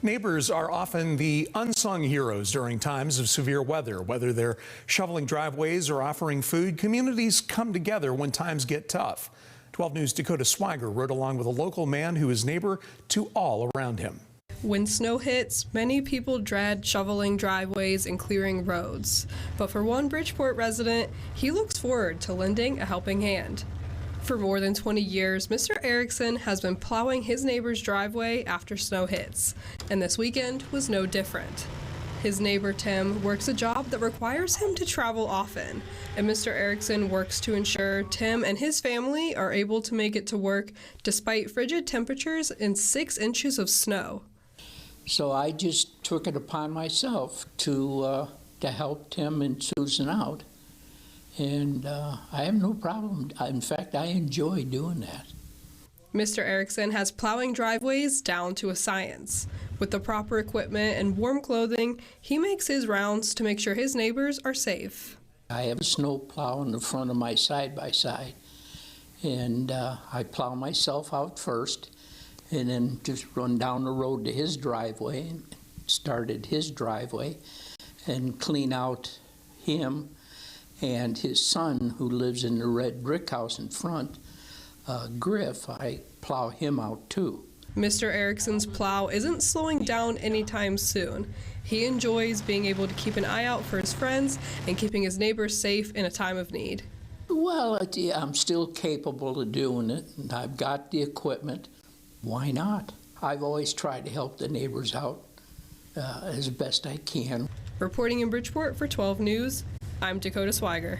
Neighbors are often the unsung heroes during times of severe weather. Whether they're shoveling driveways or offering food, communities come together when times get tough. 12 News' Dakota Swiger rode along with a local man who is neighbor to all around him. When snow hits, many people dread shoveling driveways and clearing roads. But for one Bridgeport resident, he looks forward to lending a helping hand. For more than 20 years, Mr. Erickson has been plowing his neighbor's driveway after snow hits, and this weekend was no different. His neighbor Tim works a job that requires him to travel often, and Mr. Erickson works to ensure Tim and his family are able to make it to work despite frigid temperatures and 6 inches of snow. So I just took it upon myself to help Tim and Susan out. And I have no problem. In fact, I enjoy doing that. Mr. Erickson has plowing driveways down to a science. With the proper equipment and warm clothing, he makes his rounds to make sure his neighbors are safe. I have a snow plow in the front of my side-by-side, and I plow myself out first, and then just run down the road to his driveway, and started his driveway, and clean out him and his son, who lives in the red brick house in front, Griff. I plow him out too. Mr. Erickson's plow isn't slowing down anytime soon. He enjoys being able to keep an eye out for his friends and keeping his neighbors safe in a time of need. Well, I'm still capable of doing it, and I've got the equipment. Why not? I've always tried to help the neighbors out as best I can. Reporting in Bridgeport for 12 News, I'm Dakota Swiger.